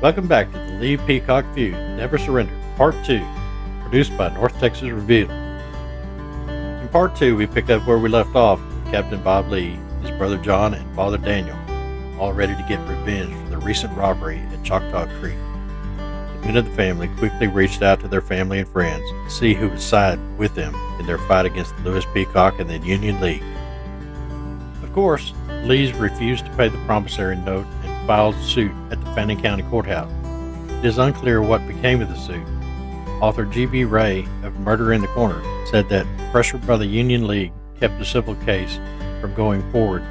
Welcome back to the Lee-Peacock Feud, Never Surrender, Part 2, produced by North Texas Review. In Part 2, we picked up where we left off with Captain Bob Lee, his brother John, and Father Daniel, all ready to get revenge for the recent robbery at Choctaw Creek. The men of the family quickly reached out to their family and friends to see who would side with them in their fight against the Lee-Peacock and the Union League. Of course, Lees refused to pay the promissory note and filed suit at the Fannin County Courthouse. It is unclear what became of the suit. Author G.B. Ray of Murder in the Corner said that pressure by the Union League kept the civil case from going forward.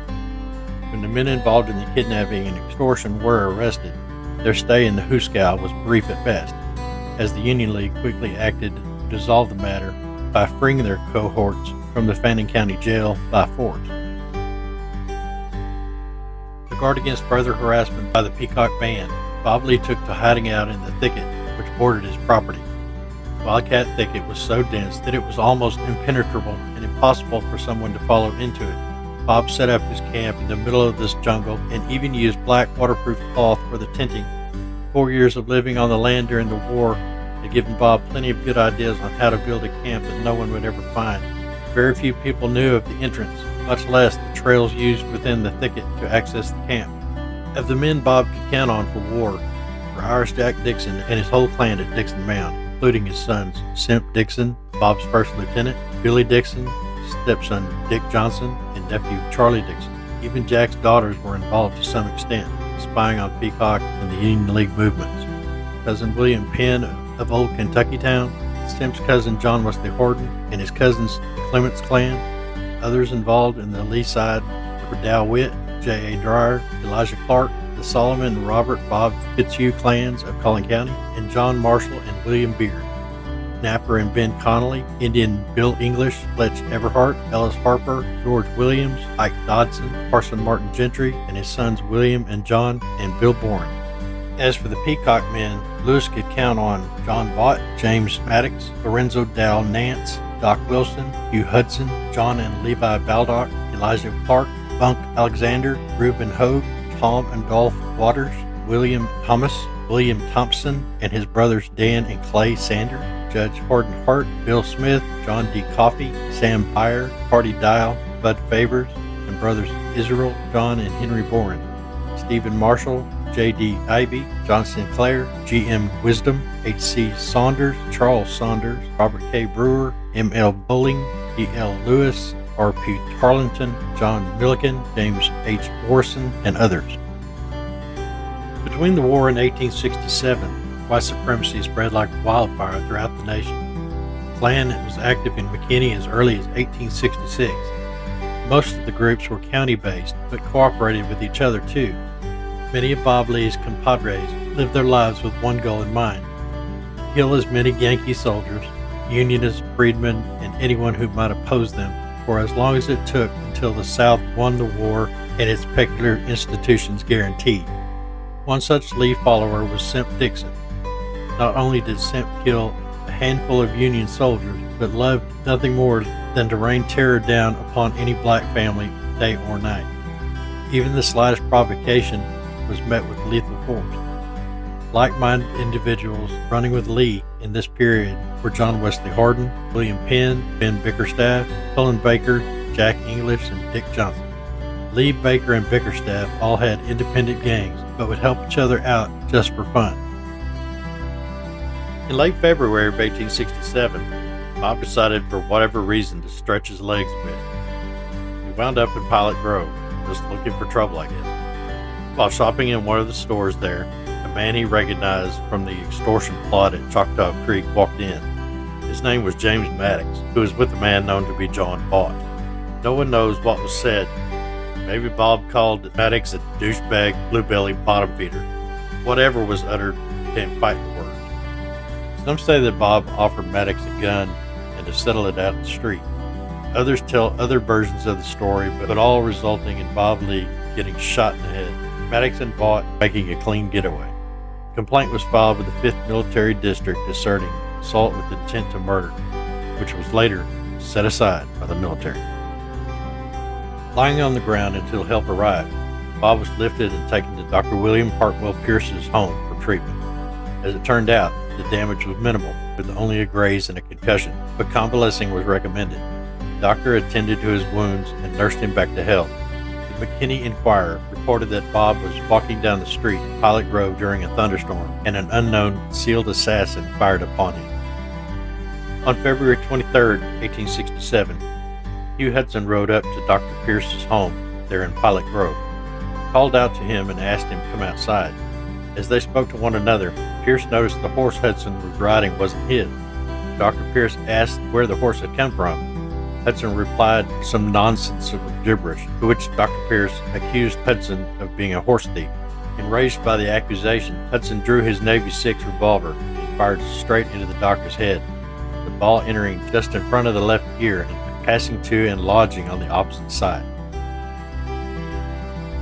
When the men involved in the kidnapping and extortion were arrested, their stay in the Hooskow was brief at best, as the Union League quickly acted to dissolve the matter by freeing their cohorts from the Fannin County Jail by force. To guard against further harassment by the Peacock Band, Bob Lee took to hiding out in the thicket which bordered his property. The Wildcat Thicket was so dense that it was almost impenetrable and impossible for someone to follow into it. Bob set up his camp in the middle of this jungle and even used black waterproof cloth for the tenting. 4 years of living on the land during the war had given Bob plenty of good ideas on how to build a camp that no one would ever find. Very few people knew of the entrance, much less the trails used within the thicket to access the camp. Of the men Bob could count on for war were Irish Jack Dixon and his whole clan at Dixon Mound, including his sons Simp Dixon, Bob's first lieutenant, Billy Dixon, stepson Dick Johnson, and nephew Charlie Dixon. Even Jack's daughters were involved to some extent, spying on Peacock and the Union League movements. Cousin William Penn of Old Kentucky Town, Simp's cousin John Wesley Horton, and his cousins the Clements clan. Others involved in the Lee side were Dow Witt, J.A. Dreyer, Elijah Clark, the Solomon and Robert Bob Fitzhugh clans of Collin County, and John Marshall and William Beard. Napper and Ben Connolly, Indian Bill English, Fletch Everhart, Ellis Harper, George Williams, Ike Dodson, Parson Martin Gentry, and his sons William and John, and Bill Bourne. As for the Peacock men, Lewis could count on John Vaught, James Maddox, Lorenzo Dow Nance, Doc Wilson, Hugh Hudson, John and Levi Baldock, Elijah Clark, Bunk Alexander, Reuben Hogue, Tom and Dolph Waters, William Thomas, William Thompson, and his brothers Dan and Clay Sander, Judge Horton Hart, Bill Smith, John D. Coffey, Sam Byer, Hardy Dial, Bud Favors, and brothers Israel, John, and Henry Boren, Stephen Marshall, J.D. Ivy, John Sinclair, G.M. Wisdom, H.C. Saunders, Charles Saunders, Robert K. Brewer, M.L. Bowling, E.L. Lewis, R.P. Tarleton, John Milliken, James H. Morrison, and others. Between the war and 1867, white supremacy spread like wildfire throughout the nation. The Klan was active in McKinney as early as 1866. Most of the groups were county-based, but cooperated with each other too. Many of Bob Lee's compadres lived their lives with one goal in mind: kill as many Yankee soldiers, Unionists, freedmen, and anyone who might oppose them for as long as it took until the South won the war and its peculiar institutions guaranteed. One such Lee follower was Simp Dixon. Not only did Simp kill a handful of Union soldiers, but loved nothing more than to rain terror down upon any black family, day or night. Even the slightest provocation was met with lethal force. Like-minded individuals running with Lee in this period were John Wesley Horton, William Penn, Ben Bickerstaff, Cullen Baker, Jack English, and Dick Johnson. Lee, Baker, and Bickerstaff all had independent gangs, but would help each other out just for fun. In late February of 1867, Bob decided for whatever reason to stretch his legs a bit. He wound up in Pilot Grove, just looking for trouble, I guess. While shopping in one of the stores there, a man he recognized from the extortion plot at Choctaw Creek walked in. His name was James Maddox, who was with a man known to be John Vaught. No one knows what was said. Maybe Bob called Maddox a douchebag, bluebelly bottom feeder. Whatever was uttered became fighting words. Some say that Bob offered Maddox a gun and to settle it out in the street. Others tell other versions of the story, but all resulting in Bob Lee getting shot in the head, Maddox and Vaught making a clean getaway. A complaint was filed with the 5th Military District asserting assault with intent to murder, which was later set aside by the military. Lying on the ground until help arrived, Bob was lifted and taken to Dr. William Hartwell Pierce's home for treatment. As it turned out, the damage was minimal, with only a graze and a concussion, but convalescing was recommended. The doctor attended to his wounds and nursed him back to health. The McKinney Inquirer reported that Bob was walking down the street in Pilot Grove during a thunderstorm, and an unknown concealed assassin fired upon him. On February 23, 1867, Hugh Hudson rode up to Dr. Pierce's home there in Pilot Grove, called out to him and asked him to come outside. As they spoke to one another, Pierce noticed the horse Hudson was riding wasn't his. Dr. Pierce asked where the horse had come from. Hudson replied some nonsensical gibberish, to which Dr. Pierce accused Hudson of being a horse thief. Enraged by the accusation, Hudson drew his Navy 6 revolver and fired straight into the doctor's head, the ball entering just in front of the left ear and passing to and lodging on the opposite side.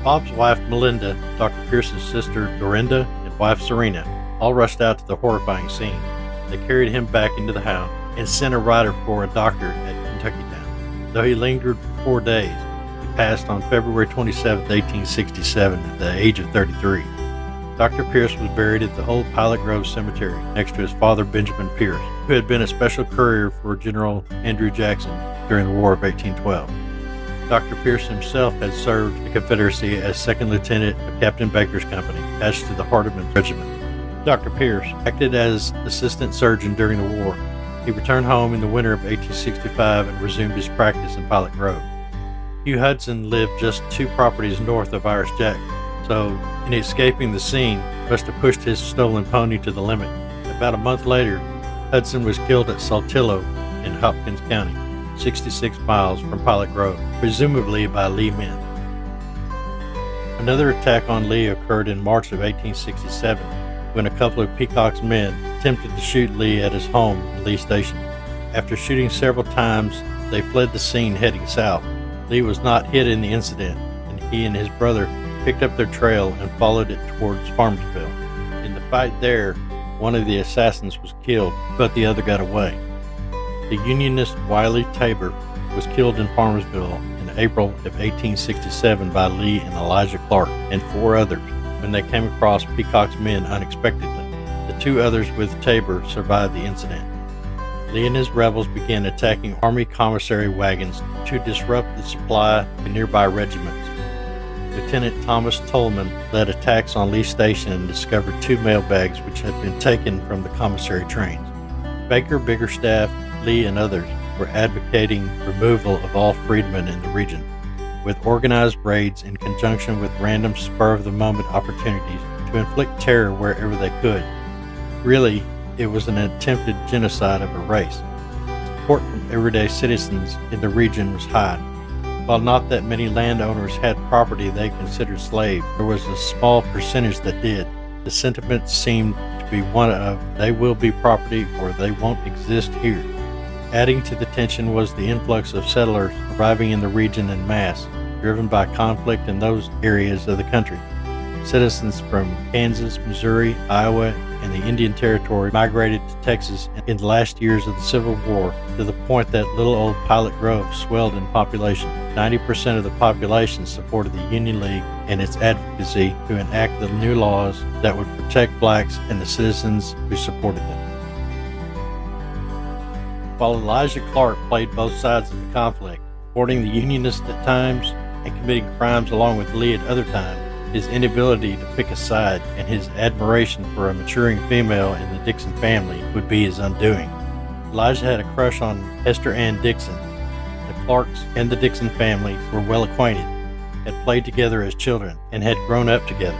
Bob's wife Melinda, Dr. Pierce's sister Dorinda, and wife Serena all rushed out to the horrifying scene. They carried him back into the house and sent a rider for a doctor at Kentucky Town. Though he lingered for 4 days, he passed on February 27, 1867 at the age of 33. Dr. Pierce was buried at the old Pilot Grove Cemetery next to his father Benjamin Pierce, who had been a special courier for General Andrew Jackson during the War of 1812. Dr. Pierce himself had served the Confederacy as second lieutenant of Captain Baker's company, attached to the Hardeman Regiment. Dr. Pierce acted as assistant surgeon during the war. He returned home in the winter of 1865 and resumed his practice in Pilot Grove. Hugh Hudson lived just 2 properties north of Irish Jack, so in escaping the scene, must have pushed his stolen pony to the limit. About a month later, Hudson was killed at Saltillo in Hopkins County, 66 miles from Pilot Grove, presumably by Lee men. Another attack on Lee occurred in March of 1867, when a couple of Peacock's men attempted to shoot Lee at his home in Lee Station. After shooting several times, they fled the scene heading south. Lee was not hit in the incident, and he and his brother picked up their trail and followed it towards Farmersville. In the fight there, one of the assassins was killed, but the other got away. The Unionist Wiley Tabor was killed in Farmersville in April of 1867 by Lee and Elijah Clark and 4 others when they came across Peacock's men unexpectedly. The 2 others with Tabor survived the incident. Lee and his rebels began attacking Army commissary wagons to disrupt the supply to nearby regiments. Lieutenant Thomas Tolman led attacks on Lee Station and discovered 2 mail bags which had been taken from the commissary trains. Baker, Biggerstaff, Lee, and others were advocating removal of all freedmen in the region, with organized raids in conjunction with random spur-of-the-moment opportunities to inflict terror wherever they could. Really, it was an attempted genocide of a race. Support from everyday citizens in the region was high. While not that many landowners had property they considered slave, there was a small percentage that did. The sentiment seemed to be one of, they will be property or they won't exist here. Adding to the tension was the influx of settlers arriving in the region en masse, driven by conflict in those areas of the country. Citizens from Kansas, Missouri, Iowa, and the Indian Territory migrated to Texas in the last years of the Civil War, to the point that little old Pilot Grove swelled in population. 90% of the population supported the Union League and its advocacy to enact the new laws that would protect blacks and the citizens who supported them. While Elijah Clark played both sides of the conflict, supporting the Unionists at times and committing crimes along with Lee at other times, his inability to pick a side and his admiration for a maturing female in the Dixon family would be his undoing. Elijah had a crush on Hester Ann Dixon. The Clarks and the Dixon family were well acquainted, had played together as children, and had grown up together.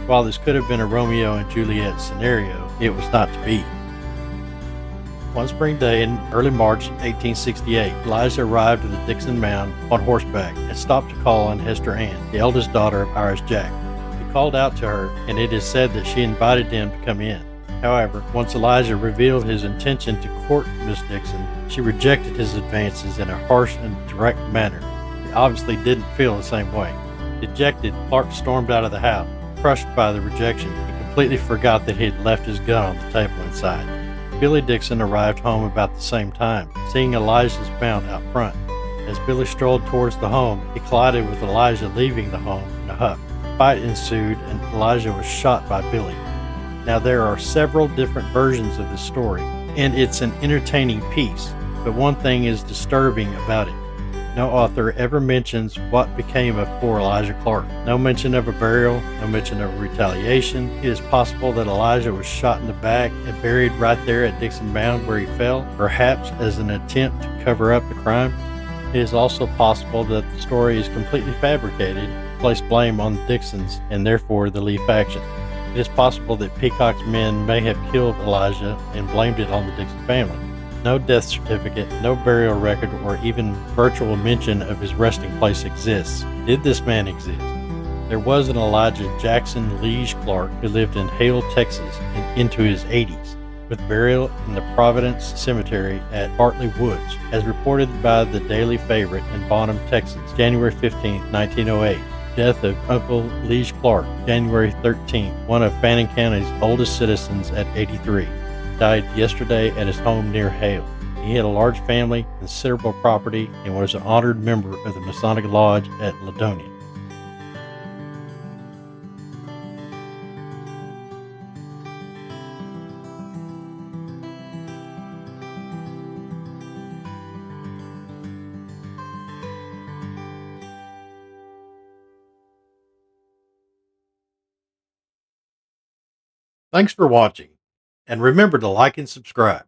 While this could have been a Romeo and Juliet scenario, it was not to be. One spring day in early March 1868, Elijah arrived at the Dixon Mound on horseback and stopped to call on Hester Ann, the eldest daughter of Irish Jack. He called out to her, and it is said that she invited him to come in. However, once Elijah revealed his intention to court Miss Dixon, she rejected his advances in a harsh and direct manner. He obviously didn't feel the same way. Dejected, Clark stormed out of the house. Crushed by the rejection, he completely forgot that he had left his gun on the table inside. Billy Dixon arrived home about the same time, seeing Elijah's mount out front. As Billy strolled towards the home, he collided with Elijah leaving the home in a huff. A fight ensued, and Elijah was shot by Billy. Now, there are several different versions of the story, and it's an entertaining piece, but one thing is disturbing about it. No author ever mentions what became of poor Elijah Clark. No mention of a burial, no mention of retaliation. It is possible that Elijah was shot in the back and buried right there at Dixon Mound where he fell, perhaps as an attempt to cover up the crime. It is also possible that the story is completely fabricated, to place blame on the Dixons and therefore the Lee faction. It is possible that Peacock's men may have killed Elijah and blamed it on the Dixon family. No death certificate, no burial record, or even virtual mention of his resting place exists. Did this man exist? There was an Elijah Jackson Liege Clark who lived in Hale, Texas, into his 80s, with burial in the Providence Cemetery at Hartley Woods, as reported by the Daily Favorite in Bonham, Texas, January 15, 1908. Death of Uncle Liege Clark, January 13th, one of Fannin County's oldest citizens at 83. Died yesterday at his home near Hale. He had a large family, considerable property, and was an honored member of the Masonic Lodge at Ladonia. Thanks for watching, and remember to like and subscribe.